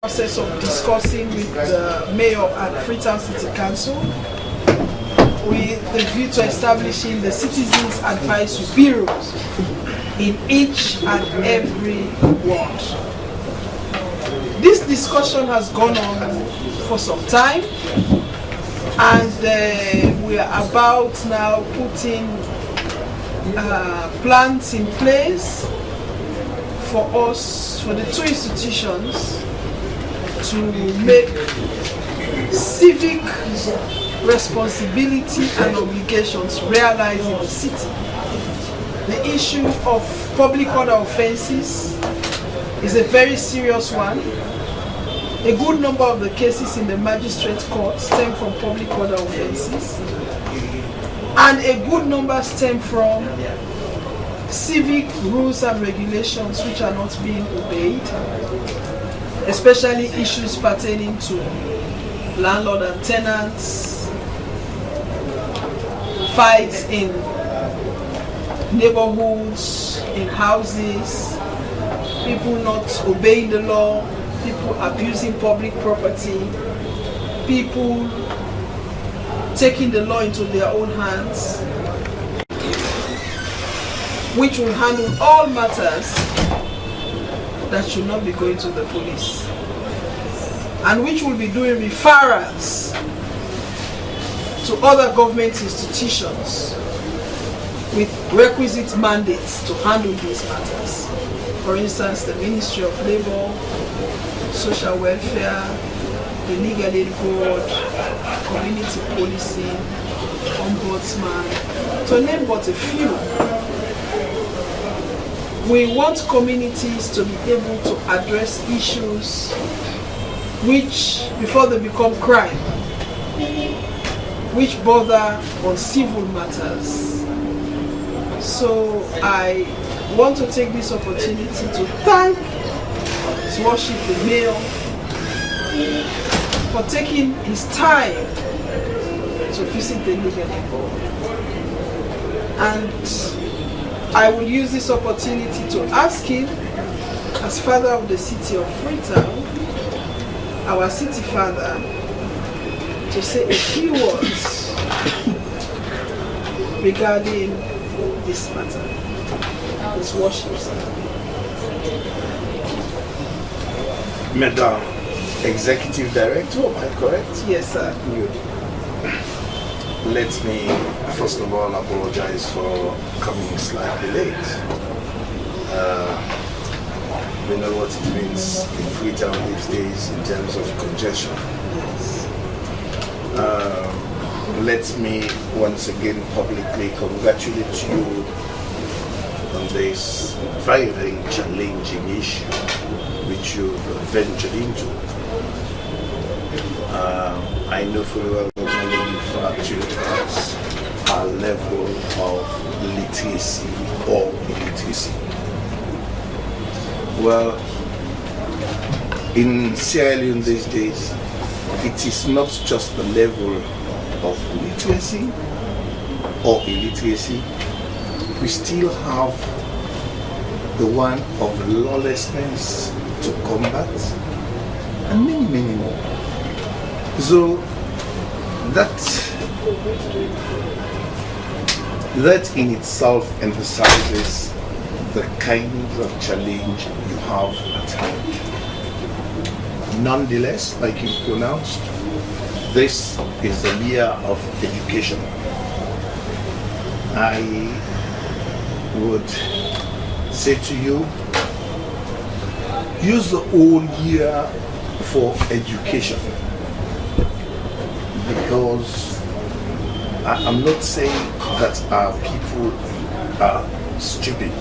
Process of discussing with the mayor at Freetown City Council with the view to establishing the Citizens Advisory Bureaus in each and every ward. This discussion has gone on for some time, and we are about now putting plans in place for us, for the two institutions, to make civic responsibility and obligations realized in the city. The issue of public order offenses is a very serious one. A good number of the cases in the magistrate court stem from public order offenses, and a good number stem from civic rules and regulations which are not being obeyed, especially issues pertaining to landlord and tenants, fights in neighborhoods, in houses, people not obeying the law, people abusing public property, people taking the law into their own hands, which will handle all matters that should not be going to the police, and which will be doing referrals to other government institutions with requisite mandates to handle these matters. For instance, the Ministry of Labor, Social Welfare, the Legal Aid Board, Community Policing, Ombudsman, to name but a few. We want communities to be able to address issues which, before they become crime, which border on civil matters. So I want to take this opportunity to thank His Worship the Mayor for taking his time to visit the Legal Aid Board. And I will use this opportunity to ask him, as father of the city of Freetown, our city father, to say a few words regarding this matter. His worship, Madam Executive Director, am I correct? Yes, sir. Good. Let me first of all apologize for coming slightly late. We know what it means in Freetown these days in terms of congestion. Let me once again publicly congratulate you on this very, very challenging issue which you've ventured into. I know fully well that many refer to it as our level of literacy or illiteracy. Well, in Sierra Leone these days, it is not just the level of literacy or illiteracy. We still have the one of lawlessness to combat, and many, many more. So that in itself emphasizes the kind of challenge you have at hand. Nonetheless, like you pronounced, this is the year of education. I would say to you, use the whole year for education, because I'm not saying that our people are stupid.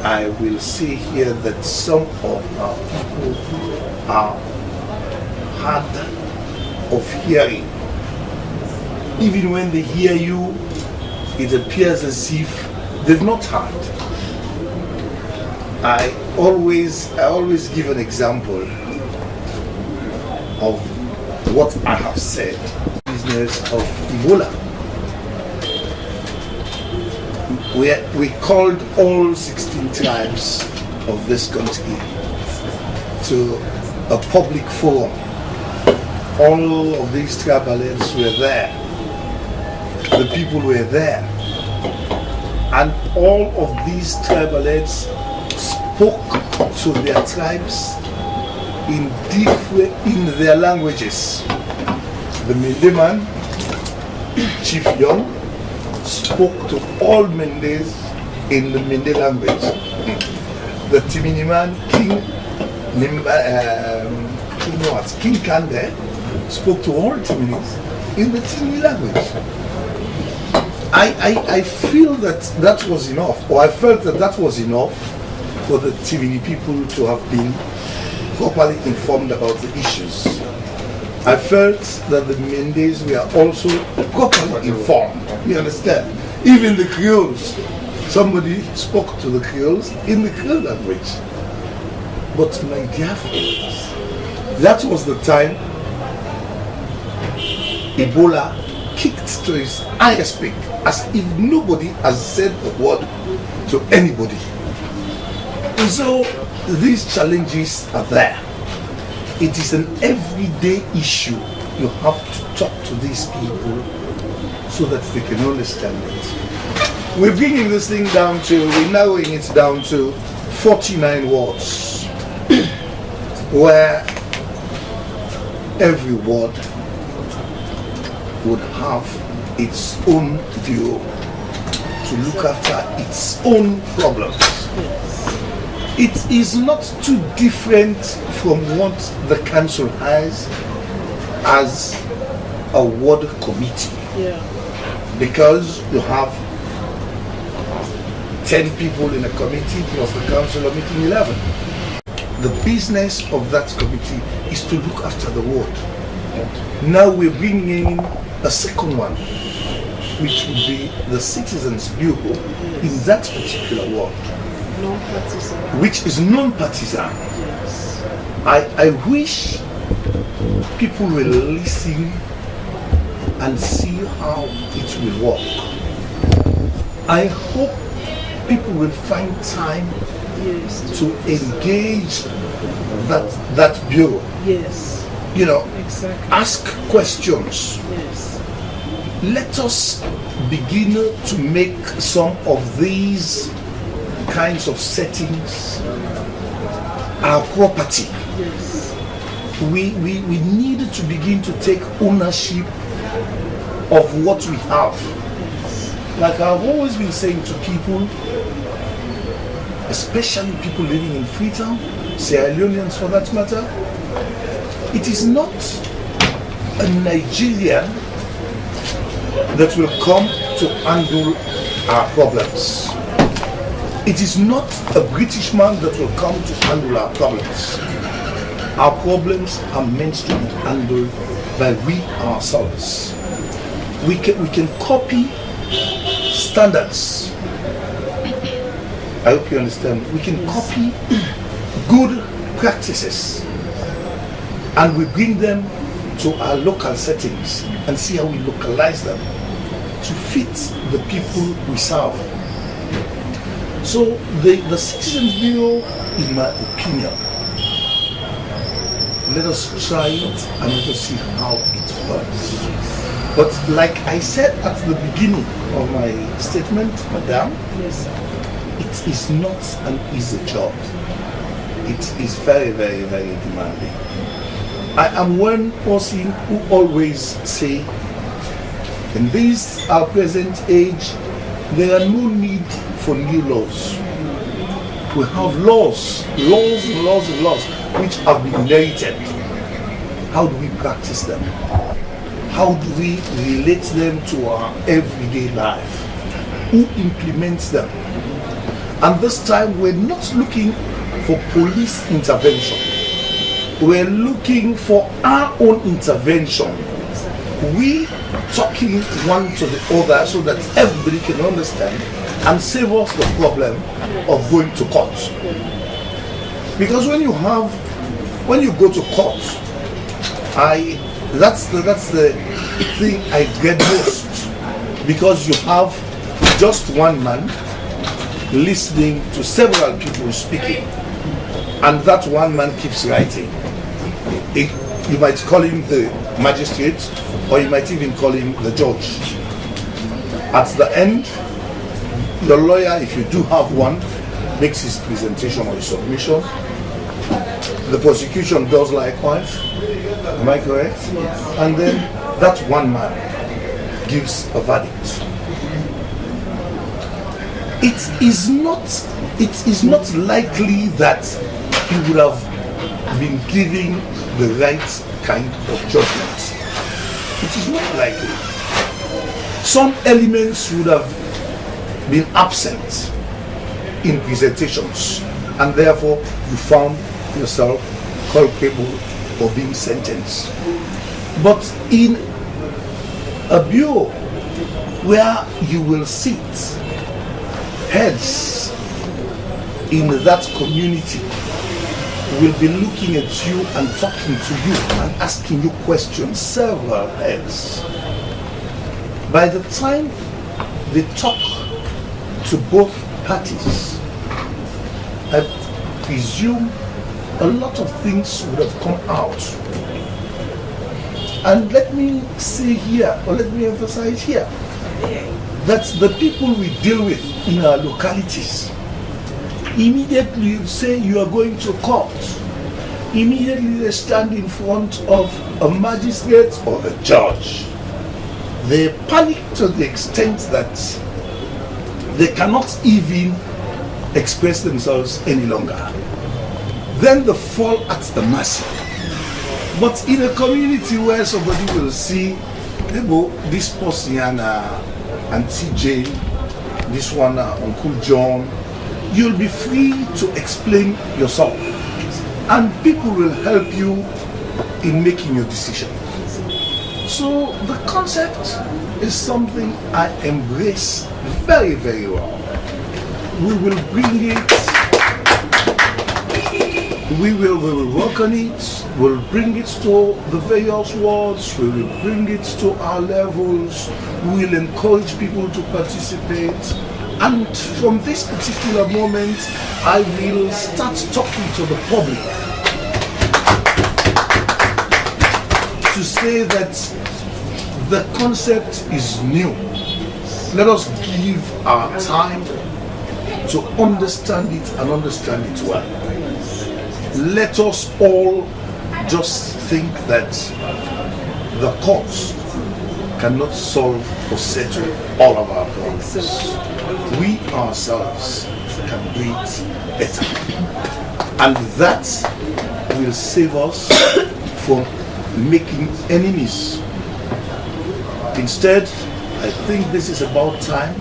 I will say here that some of our people are hard of hearing. Even when they hear you, it appears as if they've not heard. I always give an example of what I have said. Business of Ebola. We called all 16 tribes of this country to a public forum. All of these tribal heads were there. The people were there. And all of these tribal heads spoke to their tribes in their languages. The Mende man, Chief Young, spoke to all Mendes in the Mende language. The Timini man, King Kande, spoke to all Timinis in the Timini language. I feel that was enough, or I felt that was enough for the Timini people to have been properly informed about the issues. I felt that the Mendes were also properly informed. You understand? Even the Creoles, somebody spoke to the Creoles in the Creole language. But my dear friends, that was the time Ebola kicked to his highest peak, as if nobody has said a word to anybody. And so these challenges are there. It is an everyday issue. You have to talk to these people so that they can understand it. We're bringing this thing down to, we're narrowing it down to 49 words, where every word would have its own view to look after its own problems. It is not too different from what the council has as a ward committee. Yeah. Because you have 10 people in a committee plus the council are meeting 11. The business of that committee is to look after the ward. Now we're bringing in a second one, which would be the Citizens Bureau in that particular ward. Non-partisan. Which is non-partisan. Yes. I wish people will listen and see how it will work. I hope people will find time to engage that bureau. Yes. You know, Exactly. ask questions. Yes. Let us begin to make some of these kinds of settings our property. Yes. We need to begin to take ownership of what we have. Like I've always been saying to people, especially people living in Freetown, Sierra Leoneans for that matter, it is not a Nigerian that will come to handle our problems. It is not a British man that will come to handle our problems. Our problems are meant to be handled by we ourselves. We can copy standards. I hope you understand. We can copy good practices and we bring them to our local settings and see how we localize them to fit the people we serve. So the Citizens Bureau, in my opinion, let us try it and let us see how it works. But like I said at the beginning of my statement, Madam, Yes, sir. it is not an easy job. It is very, very, very demanding. I am one person who always say, in this our present age, there are no need for new laws. We have laws, which have been inherited. How do we practice them? How do we relate them to our everyday life? Who implements them? And this time we're not looking for police intervention. We're looking for our own intervention. We talking one to the other so that everybody can understand and save us the problem of going to court. Because when you go to court, that's the thing I dread most, because you have just one man listening to several people speaking. and that one man keeps writing. You might call him the magistrate, or you might even call him the judge. At the end, the lawyer, if you do have one, makes his presentation or his submission. The prosecution does likewise. Am I correct? Yes. And then that one man gives a verdict. It is not likely that he would have been giving the right kind of judgment. It is not likely. Some elements would have been absent in presentations, and therefore you found yourself culpable of being sentenced. But in a bureau where you will sit, heads in that community will be looking at you and talking to you and asking you questions, several heads. By the time they talk to both parties, I presume a lot of things would have come out. And let me say here, or let me emphasize here, that the people we deal with in our localities, immediately say you are going to court, immediately they stand in front of a magistrate or a judge. They panic to the extent that they cannot even express themselves any longer. Then they fall at the mercy. But in a community where somebody will see, this person and Auntie Jane, this one Uncle John, you'll be free to explain yourself, and people will help you in making your decision. So the concept is something I embrace very, very well. We will bring it. We will work on it. We'll bring it to the various wards. We will bring it to our levels. We will encourage people to participate. And from this particular moment, I will start talking to the public to say that the concept is new. Let us give our time to understand it and understand it well. Let us all just think that the courts cannot solve or settle all of our problems. We ourselves can do it better. And that will save us from making enemies. Instead, I think this is about time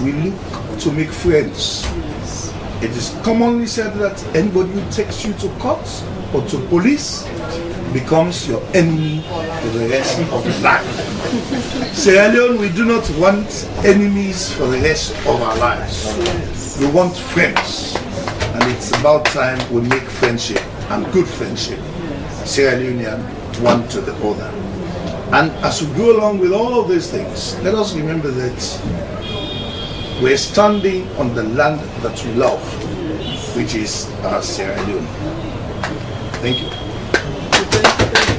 we look to make friends. It is commonly said that anybody who takes you to court or to police becomes your enemy for the rest of your life. Sierra Leone, we do not want enemies for the rest of our lives. We want friends. And it's about time we make friendship, and good friendship, Sierra Leonean, one to the other. And as we go along with all of these things, let us remember that we're standing on the land that we love, which is Sierra Leone. Thank you.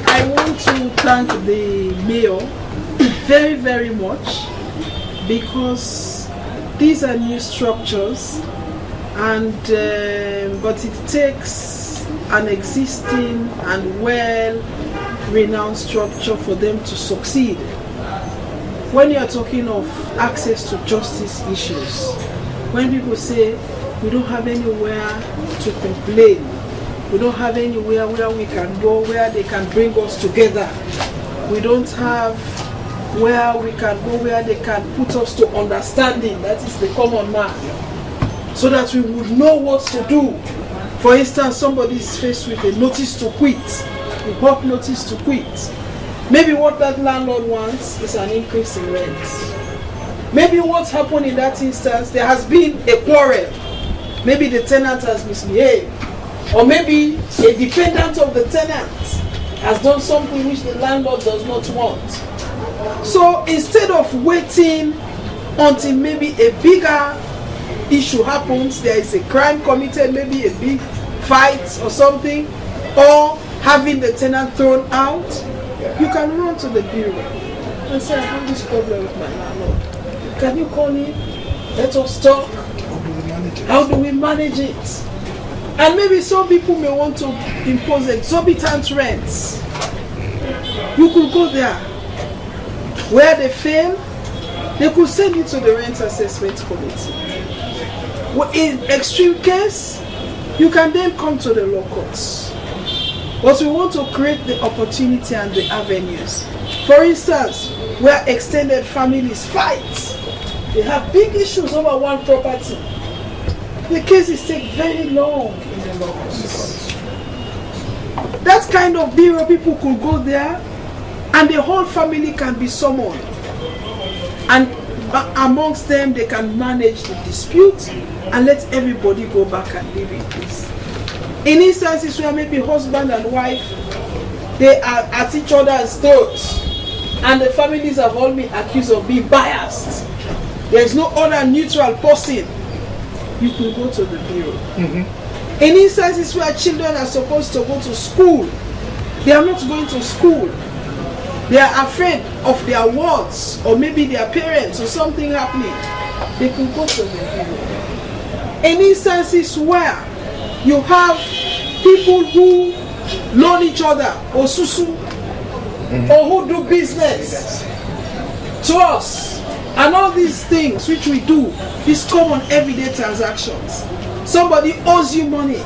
I want to thank the mayor very, very much, because these are new structures, and but it takes an existing and well-renowned structure for them to succeed. When you are talking of access to justice issues, when people say we don't have anywhere to complain, we don't have anywhere where we can go where they can bring us together, we don't have where we can go where they can put us to understanding, that is the common man, so that we would know what to do. For instance, somebody is faced with a notice to quit, a hot notice to quit. Maybe what that landlord wants is an increase in rent. Maybe what's happened in that instance, there has been a quarrel. Maybe the tenant has misbehaved. Or maybe a dependent of the tenant has done something which the landlord does not want. So instead of waiting until maybe a bigger issue happens, there is a crime committed, maybe a big fights or something, or having the tenant thrown out, you can run to the bureau and say, I have this problem with my landlord. Can you call in? Let us talk. How do we manage it? And maybe some people may want to impose exorbitant rents. You could go there. Where they fail, they could send you to the rent assessment committee. In extreme case, you can then come to the law courts. But we want to create the opportunity and the avenues. For instance, where extended families fight, they have big issues over one property. The cases take very long in the law courts. That kind of bureau, people could go there and the whole family can be summoned. And amongst them, they can manage the dispute and let everybody go back and live in peace. In instances where maybe husband and wife, they are at each other's throats and the families have all been accused of being biased, there is no other neutral person, you can go to the bureau. In instances where children are supposed to go to school, they are not going to school. They are afraid of their wards or maybe their parents or something happening. They can go to the bureau. In instances where you have people who loan each other or susu or who do business, trust, and all these things which we do, these common everyday transactions. Somebody owes you money.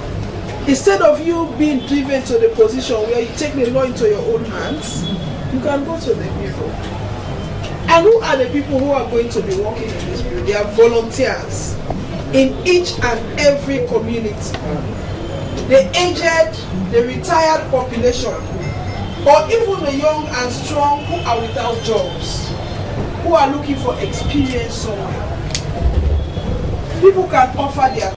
Instead of you being driven to the position where you take the law into your own hands, you can go to the bureau. And who are the people who are going to be working in this bureau? They are volunteers in each and every community. The aged, the retired population, or even the young and strong who are without jobs, who are looking for experience somewhere. People can offer their